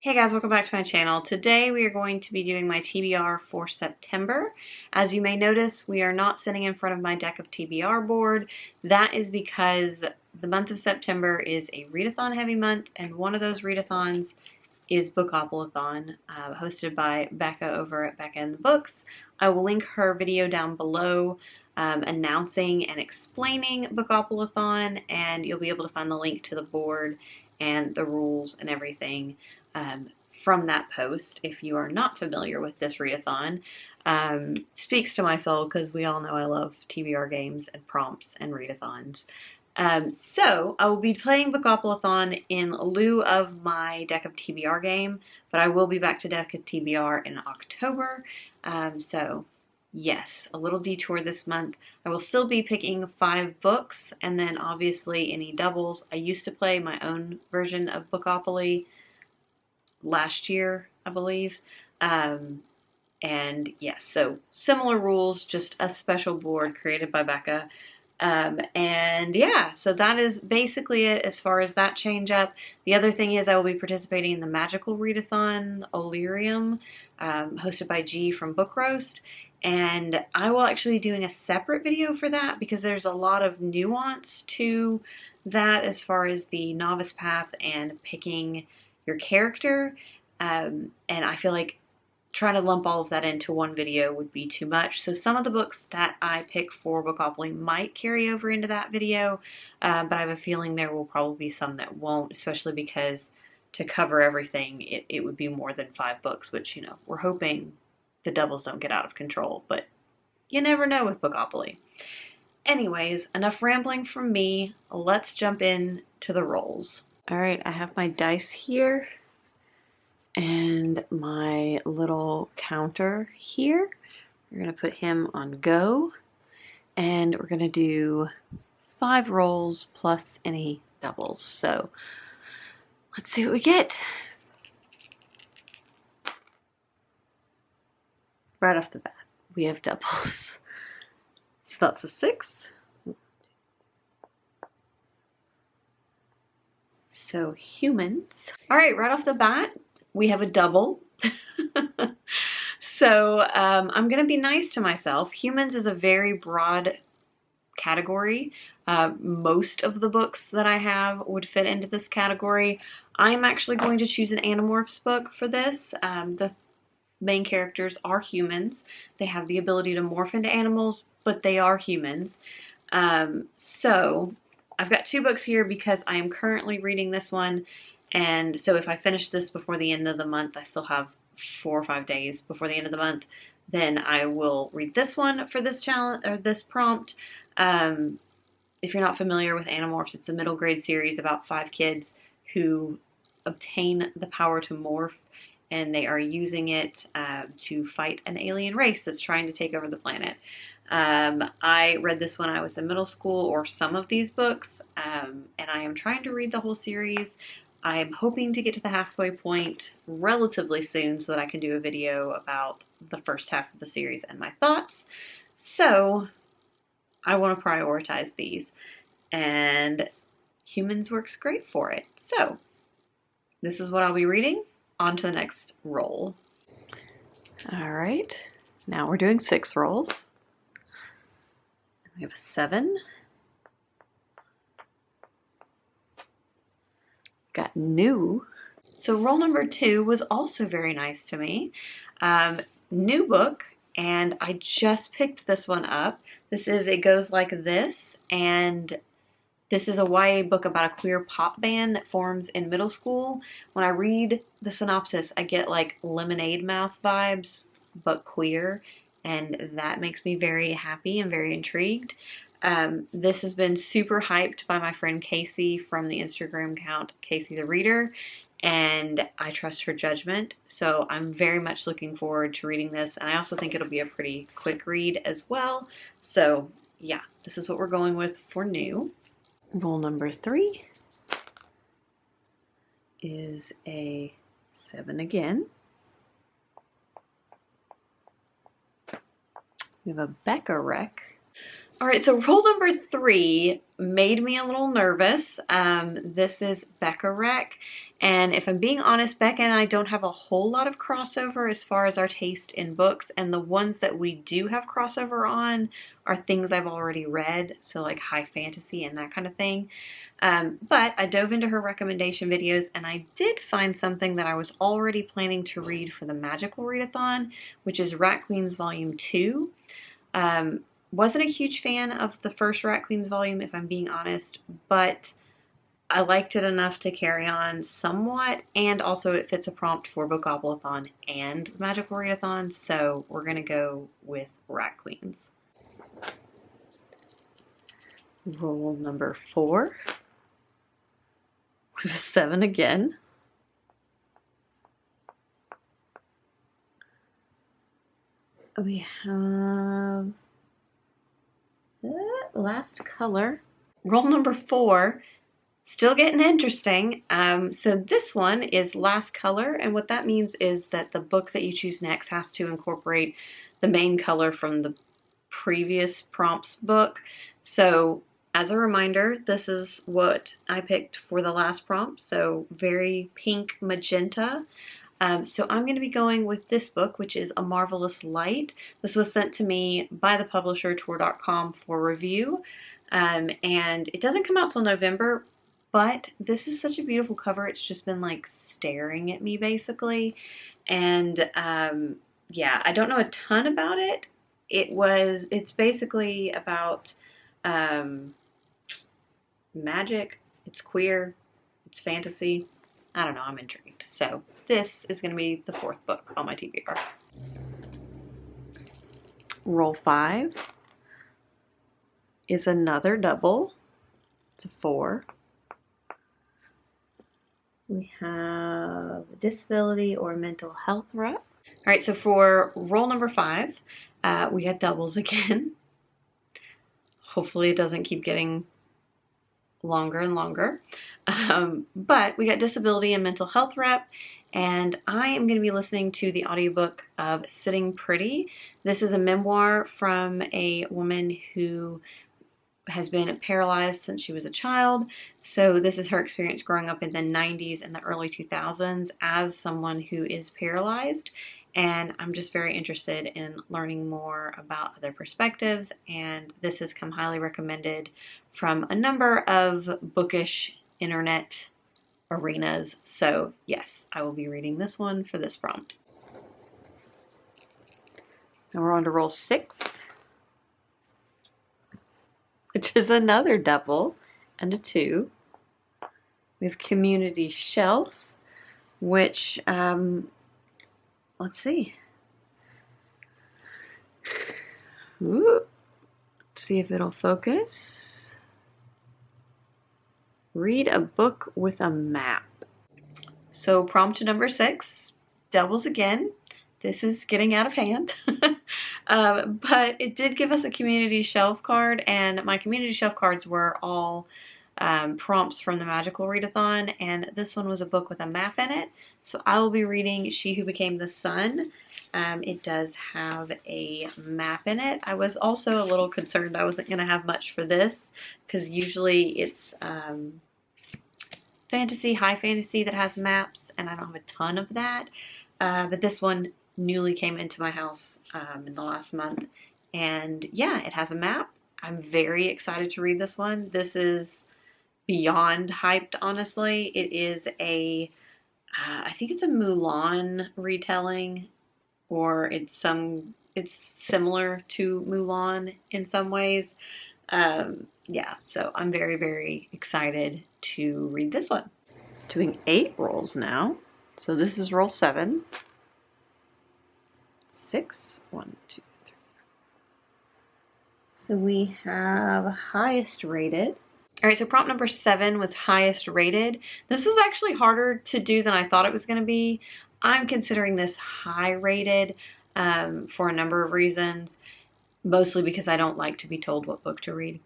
Hey guys, welcome back to my channel. Today we are going to be doing my TBR for September. As you may notice, we are not sitting in front of my deck of TBR board. That is because the month of September is a readathon heavy month, and one of those readathons is Bookoplathon, hosted by Becca over at Becca and the Books. I will link her video down below announcing and explaining Bookoplathon, and you'll be able to find the link to the board and the rules and everything from that post if you are not familiar with this readathon. Speaks to my soul because we all know I love TBR games and prompts and readathons. So I will be playing Bookoplathon in lieu of my deck of TBR game, but I will be back to deck of TBR in October. So yes, a little detour this month. I will still be picking 5 books, and then obviously any doubles. I used to play my own version of Bookopoly last year, I believe. And yes, so similar rules, just a special board created by Becca. And yeah, so that is basically it as far as that change up. The other thing is I will be participating in the Magical Readathon Olirium, hosted by G from Book Roast. And I will actually be doing a separate video for that because there's a lot of nuance to that as far as the novice path and picking your character. And I feel like trying to lump all of that into one video would be too much. So some of the books that I pick for Bookopoly might carry over into that video, but I have a feeling there will probably be some that won't, especially because to cover everything, it would be more than 5 books, which, you know, we're hoping the doubles don't get out of control, but you never know with Bookopoly. Anyways, enough rambling from me. Let's jump in to the rolls. All right, I have my dice here and my little counter here. We're going to put him on go, and we're going to do 5 rolls plus any doubles. So let's see what we get. Right off the bat, we have doubles. So that's a 6. So humans. All right, right off the bat, we have a double. So I'm going to be nice to myself. Humans is a very broad category. Most of the books that I have would fit into this category. I'm actually going to choose an Animorphs book for this. The main characters are humans. They have the ability to morph into animals, but they are humans. So I've got 2 books here because I am currently reading this one, and so if I finish this before the end of the month, I still have 4 or 5 days before the end of the month, then I will read this one for this challenge or this prompt. If you're not familiar with Animorphs, it's a middle grade series about 5 kids who obtain the power to morph, and they are using it to fight an alien race that's trying to take over the planet. I read this when I was in middle school, or some of these books, and I am trying to read the whole series. I am hoping to get to the halfway point relatively soon so that I can do a video about the first half of the series and my thoughts. So I want to prioritize these, and humans works great for it. So this is what I'll be reading. On to the next roll. All right, now we're doing 6 rolls. We have a 7. Got new. So roll number 2 was also very nice to me. New book, and I just picked this one up. This is It Goes Like This, and this is a YA book about a queer pop band that forms in middle school. When I read the synopsis, I get like Lemonade Mouth vibes, but queer, and that makes me very happy and very intrigued. This has been super hyped by my friend Casey from the Instagram account Casey the Reader, and I trust her judgment, so I'm very much looking forward to reading this, and I also think it'll be a pretty quick read as well. So yeah, this is what we're going with for new. Roll number 3 is a 7 again. We have a Becca Wreck. All right, so roll number 3 made me a little nervous. This is Becca Rec, and if I'm being honest, Becca and I don't have a whole lot of crossover as far as our taste in books, and the ones that we do have crossover on are things I've already read, so like high fantasy and that kind of thing. But I dove into her recommendation videos, and I did find something that I was already planning to read for the Magical Readathon, which is Rat Queens Volume 2. Wasn't a huge fan of the first Rat Queens volume, if I'm being honest, but I liked it enough to carry on somewhat, and also it fits a prompt for Bookoplathon and Magical Readathon, so we're going to go with Rat Queens. Roll number 4. With a 7 again. We have Last Color. Roll number 4, still getting interesting. So this one is Last Color, and what that means is that the book that you choose next has to incorporate the main color from the previous prompts book. So as a reminder, this is what I picked for the last prompt, so very pink magenta. So I'm going to be going with this book, which is A Marvelous Light. This was sent to me by the publisher Tor.com for review, and it doesn't come out till November, but this is such a beautiful cover. It's just been like staring at me basically, and yeah, I don't know a ton about it. It's basically about magic, it's queer, it's fantasy. I don't know, I'm intrigued. So this is going to be the 4th book on my TBR. Roll 5 is another double. It's a 4. We have disability or mental health rep. All right, so for roll number 5, we had doubles again. Hopefully it doesn't keep getting longer and longer. But we got disability and mental health rep, and I am going to be listening to the audiobook of Sitting Pretty. This is a memoir from a woman who has been paralyzed since she was a child. So this is her experience growing up in the 90s and the early 2000s as someone who is paralyzed. And I'm just very interested in learning more about other perspectives, and this has come highly recommended from a number of bookish internet arenas. So yes, I will be reading this one for this prompt. Now we're on to roll 6, which is another double and a 2. We have Community Shelf, which, let's see. Ooh. Let's see if it'll focus. Read a book with a map. So prompt number 6, doubles again. This is getting out of hand. But it did give us a community shelf card, and my community shelf cards were all prompts from the Magical Readathon, and this one was a book with a map in it. So I will be reading She Who Became the Sun. It does have a map in it. I was also a little concerned I wasn't going to have much for this, because usually it's fantasy, high fantasy that has maps, and I don't have a ton of that. But this one newly came into my house in the last month, and yeah, it has a map. I'm very excited to read this one. This is beyond hyped, honestly. It is a I think it's a Mulan retelling, or it's similar to Mulan in some ways. Yeah, so I'm very, very excited to read this one. Doing 8 rolls now. So this is roll 7. 6, 1, 2, 3. So we have highest rated. All right, so prompt number 7 was highest rated. This was actually harder to do than I thought it was going to be. I'm considering this high rated for a number of reasons, mostly because I don't like to be told what book to read.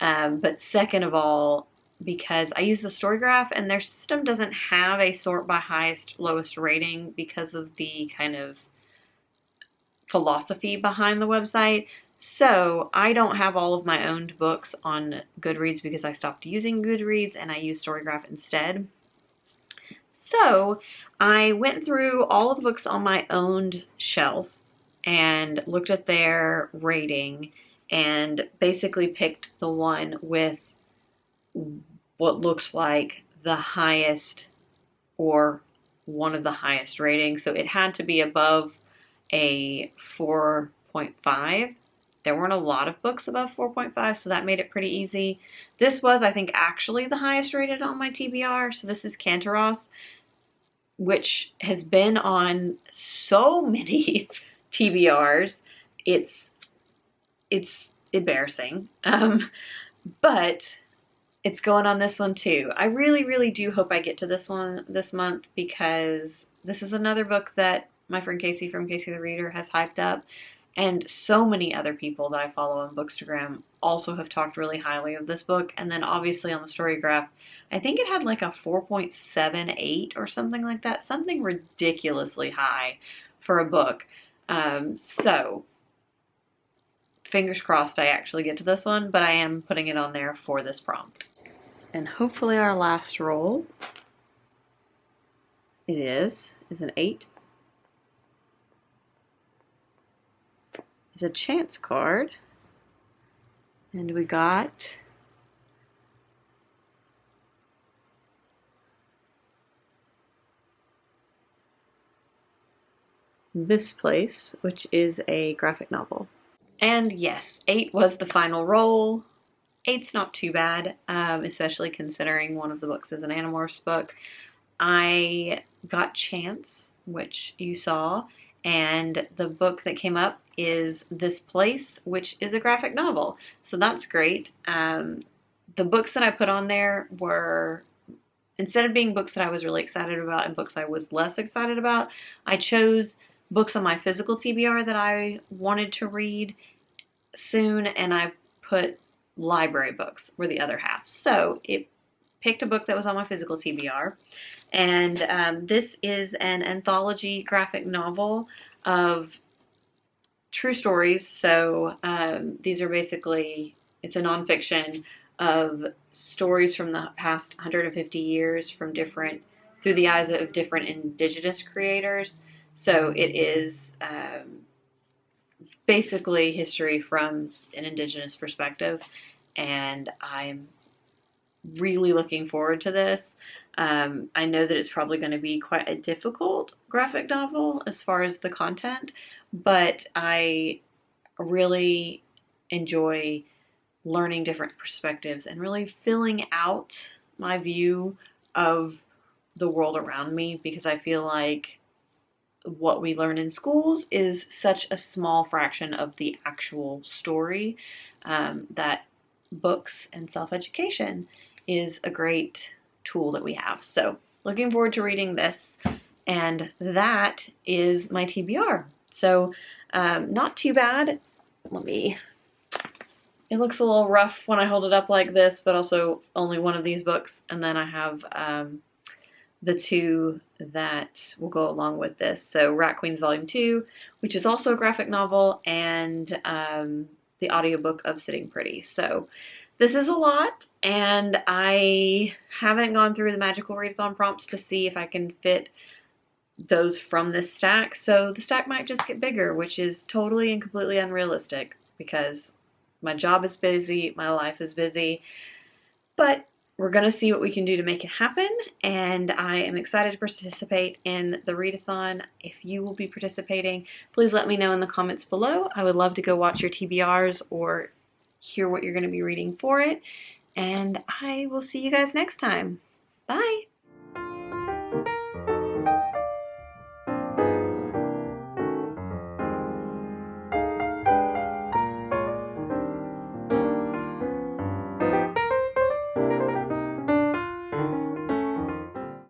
But second of all, because I use the Storygraph and their system doesn't have a sort by highest, lowest rating because of the kind of philosophy behind the website. So I don't have all of my owned books on Goodreads because I stopped using Goodreads and I use Storygraph instead. So I went through all of the books on my owned shelf and looked at their rating and basically picked the one with what looked like the highest or one of the highest ratings. So it had to be above a 4.5. There weren't a lot of books above 4.5, so that made it pretty easy. This was, I think, actually the highest rated on my TBR. So this is Cantaros, which has been on so many TBRs. It's embarrassing. But it's going on this one too. I really, really do hope I get to this one this month because this is another book that my friend Casey from Casey the Reader has hyped up. And so many other people that I follow on Bookstagram also have talked really highly of this book. And then obviously on the Storygraph, I think it had like a 4.78 or something like that. Something ridiculously high for a book. So fingers crossed I actually get to this one, but I am putting it on there for this prompt. And hopefully our last roll is an 8. Is a chance card, and we got This Place, which is a graphic novel. And yes, 8 was the final roll. 8's not too bad, especially considering one of the books is an Animorphs book. I got Chance, which you saw, and the book that came up is This Place, which is a graphic novel. So that's great. The books that I put on there were, instead of being books that I was really excited about and books I was less excited about, I chose books on my physical TBR that I wanted to read soon, and I put library books were the other half. So it picked a book that was on my physical TBR, and this is an anthology graphic novel of true stories. So these are basically, it's a nonfiction of stories from the past 150 years from different, through the eyes of different indigenous creators. So it is basically history from an indigenous perspective, and I'm really looking forward to this. I know that it's probably going to be quite a difficult graphic novel as far as the content, but I really enjoy learning different perspectives and really filling out my view of the world around me, because I feel like what we learn in schools is such a small fraction of the actual story, that books and self-education is a great tool that we have. So looking forward to reading this, and that is my TBR. So not too bad. It looks a little rough when I hold it up like this, but also only one of these books, and then I have the 2 that will go along with this. So Rat Queens Volume 2, which is also a graphic novel, and the audiobook of Sitting Pretty. So this is a lot, and I haven't gone through the Magical Readathon prompts to see if I can fit those from this stack. So the stack might just get bigger, which is totally and completely unrealistic because my job is busy, my life is busy, but we're going to see what we can do to make it happen, and I am excited to participate in the readathon. If you will be participating, please let me know in the comments below. I would love to go watch your TBRs or hear what you're going to be reading for it, and I will see you guys next time. Bye!